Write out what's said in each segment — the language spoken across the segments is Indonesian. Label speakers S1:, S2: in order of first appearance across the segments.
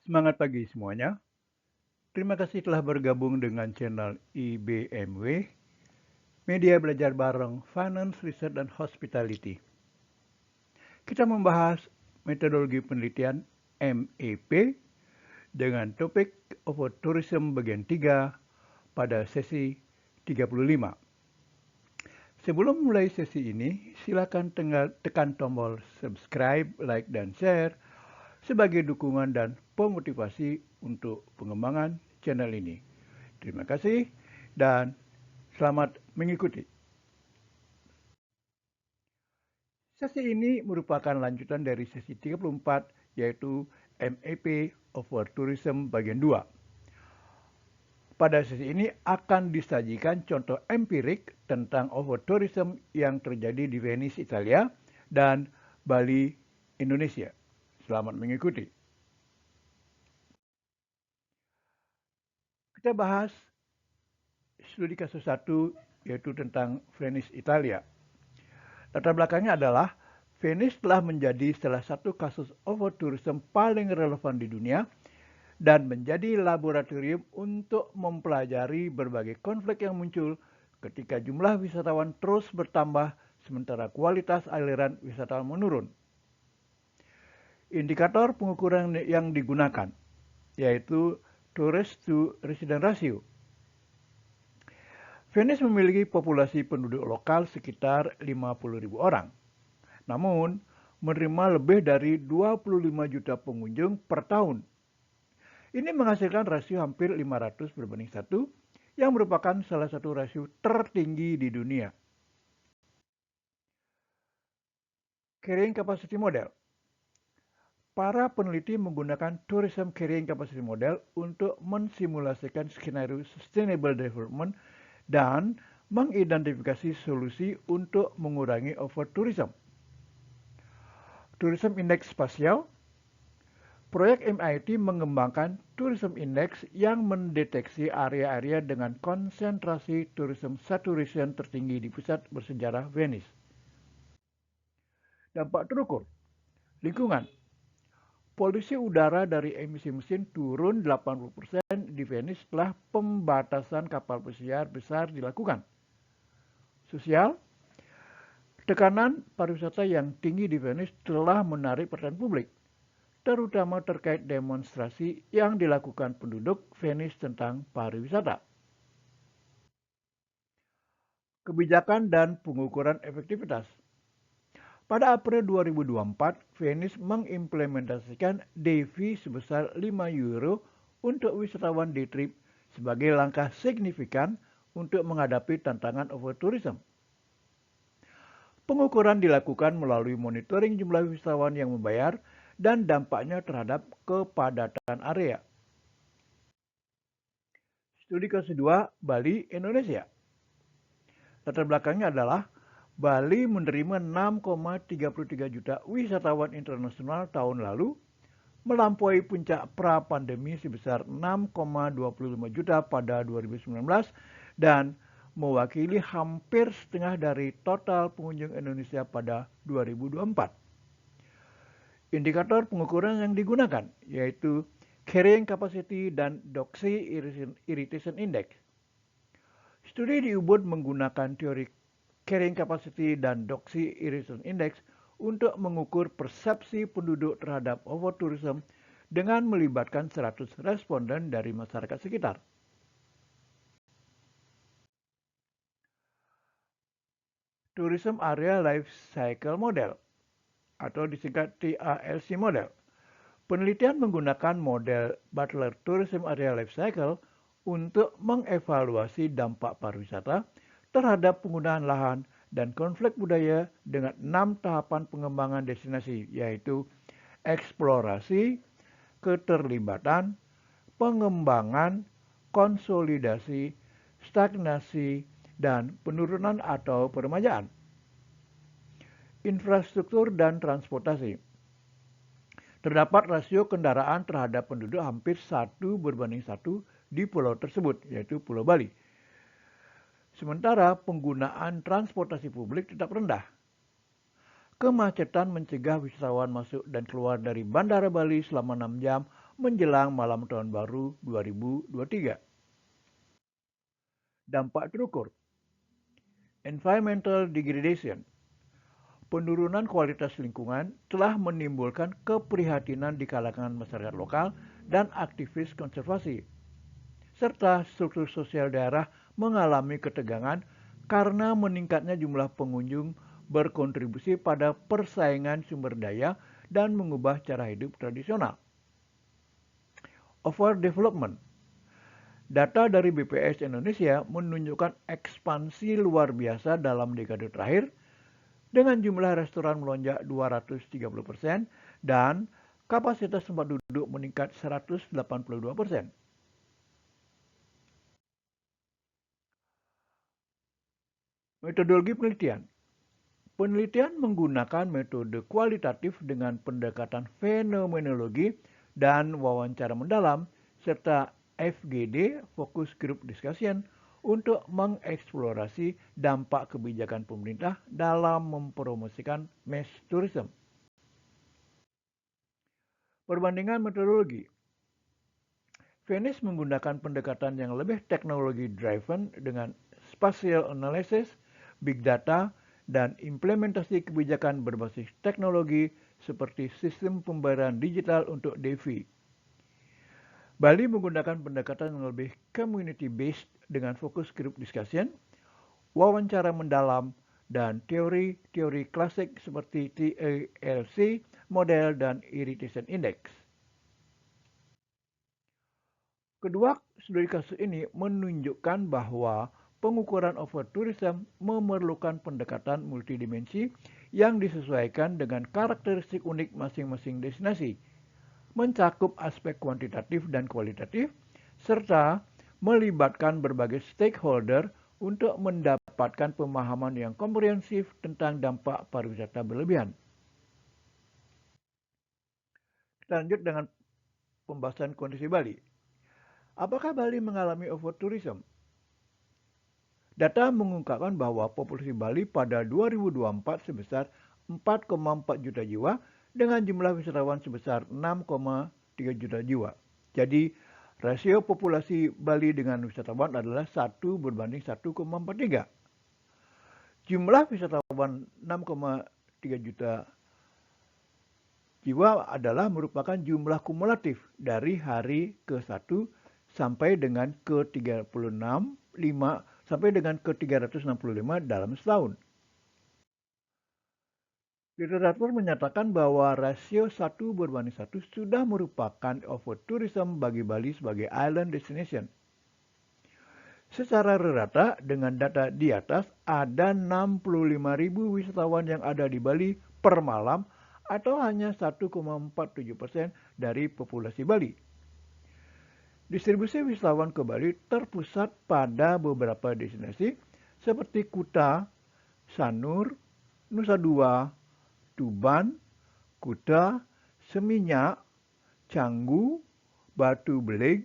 S1: Semangat pagi semuanya. Terima kasih telah bergabung dengan channel IBMW, Media Belajar Bareng Finance, Research, dan Hospitality. Kita membahas metodologi penelitian MEP dengan topik Over Tourism bagian 3 pada sesi 35. Sebelum mulai sesi ini, silakan tekan tombol subscribe, like, dan share sebagai dukungan dan pemotivasi untuk pengembangan channel ini. Terima kasih dan selamat mengikuti. Sesi ini merupakan lanjutan dari sesi 34 yaitu MEP Over Tourism bagian 2. Pada sesi ini akan disajikan contoh empirik tentang overtourism yang terjadi di Venice, Italia dan Bali, Indonesia. Selamat mengikuti. Kita bahas studi kasus 1 yaitu tentang Venice, Italia. Latar belakangnya adalah Venice telah menjadi salah satu kasus overtourism paling relevan di dunia dan menjadi laboratorium untuk mempelajari berbagai konflik yang muncul ketika jumlah wisatawan terus bertambah sementara kualitas aliran wisatawan menurun. Indikator pengukuran yang digunakan yaitu tourist to resident ratio. Venice memiliki populasi penduduk lokal sekitar 50.000 orang. Namun, menerima lebih dari 25 juta pengunjung per tahun. Ini menghasilkan rasio hampir 500:1, yang merupakan salah satu rasio tertinggi di dunia. Carrying Capacity Model. Para peneliti menggunakan Tourism Carrying Capacity Model untuk mensimulasikan skenario Sustainable Development dan mengidentifikasi solusi untuk mengurangi overtourism. Tourism Index Spasial. Proyek MIT mengembangkan Tourism Index yang mendeteksi area-area dengan konsentrasi tourism saturation tertinggi di pusat bersejarah Venice. Dampak terukur. Lingkungan. Polusi udara dari emisi mesin turun 80% di Venice setelah pembatasan kapal pesiar besar dilakukan. Sosial. Tekanan pariwisata yang tinggi di Venice telah menarik perhatian publik, terutama terkait demonstrasi yang dilakukan penduduk Venice tentang pariwisata. Kebijakan dan pengukuran efektivitas. Pada April 2024, Venice mengimplementasikan day fee sebesar 5 euro untuk wisatawan day trip sebagai langkah signifikan untuk menghadapi tantangan overtourism. Pengukuran dilakukan melalui monitoring jumlah wisatawan yang membayar dan dampaknya terhadap kepadatan area. Studi kedua, Bali, Indonesia. Latar belakangnya adalah Bali menerima 6,33 juta wisatawan internasional tahun lalu, melampaui puncak pra-pandemi sebesar 6,25 juta pada 2019 dan mewakili hampir setengah dari total pengunjung Indonesia pada 2024. Indikator pengukuran yang digunakan yaitu Carrying Capacity dan Doxy Irritation Index. Studi di Ubud menggunakan teori Carrying Capacity dan Doxy Irritation Index untuk mengukur persepsi penduduk terhadap overtourism dengan melibatkan 100 responden dari masyarakat sekitar. Tourism Area Life Cycle Model atau disingkat TALC Model. Penelitian menggunakan model Butler Tourism Area Life Cycle untuk mengevaluasi dampak pariwisata terhadap penggunaan lahan dan konflik budaya dengan 6 tahapan pengembangan destinasi, yaitu eksplorasi, keterlibatan, pengembangan, konsolidasi, stagnasi, dan penurunan atau peremajaan. Infrastruktur dan transportasi. Terdapat rasio kendaraan terhadap penduduk hampir 1:1 di pulau tersebut, yaitu Pulau Bali. Sementara penggunaan transportasi publik tetap rendah. Kemacetan mencegah wisatawan masuk dan keluar dari Bandara Bali selama 6 jam menjelang malam tahun baru 2023. Dampak terukur. Environmental degradation. Penurunan kualitas lingkungan telah menimbulkan keprihatinan di kalangan masyarakat lokal dan aktivis konservasi, serta struktur sosial daerah mengalami ketegangan karena meningkatnya jumlah pengunjung berkontribusi pada persaingan sumber daya dan mengubah cara hidup tradisional. Overdevelopment. Data dari BPS Indonesia menunjukkan ekspansi luar biasa dalam dekade terakhir dengan jumlah restoran melonjak 230% dan kapasitas tempat duduk meningkat 182%. Metodologi penelitian. Penelitian menggunakan metode kualitatif dengan pendekatan fenomenologi dan wawancara mendalam serta FGD (Focus Group Discussion) untuk mengeksplorasi dampak kebijakan pemerintah dalam mempromosikan mass tourism. Perbandingan metodologi. Venice menggunakan pendekatan yang lebih teknologi driven dengan spatial analysis, big data, dan implementasi kebijakan berbasis teknologi seperti sistem pembayaran digital untuk DeFi. Bali menggunakan pendekatan yang lebih community-based dengan fokus group discussion, wawancara mendalam, dan teori-teori klasik seperti TALC, model, dan irritation index. Kedua studi kasus ini menunjukkan bahwa pengukuran overtourism memerlukan pendekatan multidimensi yang disesuaikan dengan karakteristik unik masing-masing destinasi, mencakup aspek kuantitatif dan kualitatif, serta melibatkan berbagai stakeholder untuk mendapatkan pemahaman yang komprehensif tentang dampak pariwisata berlebihan. Kita lanjut dengan pembahasan kondisi Bali. Apakah Bali mengalami overtourism? Data mengungkapkan bahwa populasi Bali pada 2024 sebesar 4,4 juta jiwa dengan jumlah wisatawan sebesar 6,3 juta jiwa. Jadi, rasio populasi Bali dengan wisatawan adalah 1:1,43. Jumlah wisatawan 6,3 juta jiwa adalah merupakan jumlah kumulatif dari hari ke-1 sampai dengan ke-365 sampai dengan ke-365 dalam setahun. Literatur menyatakan bahwa rasio 1:1 sudah merupakan overtourism bagi Bali sebagai island destination. Secara rata dengan data di atas, ada 65.000 wisatawan yang ada di Bali per malam atau hanya 1,47% dari populasi Bali. Distribusi wisatawan ke Bali terpusat pada beberapa destinasi seperti Kuta, Sanur, Nusa Dua, Tuban, Kuta, Seminyak, Canggu, Batu Beleg,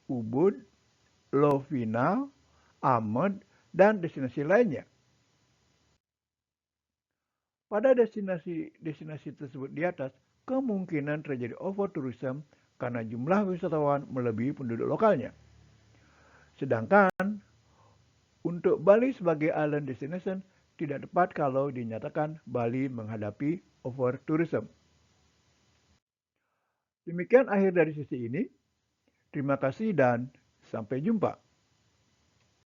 S1: Ubud, Lovina, Amed, dan destinasi lainnya. Pada destinasi tersebut di atas, kemungkinan terjadi overtourism karena jumlah wisatawan melebihi penduduk lokalnya. Sedangkan untuk Bali sebagai island destination tidak tepat kalau dinyatakan Bali menghadapi overtourism. Demikian akhir dari sesi ini. Terima kasih dan sampai jumpa.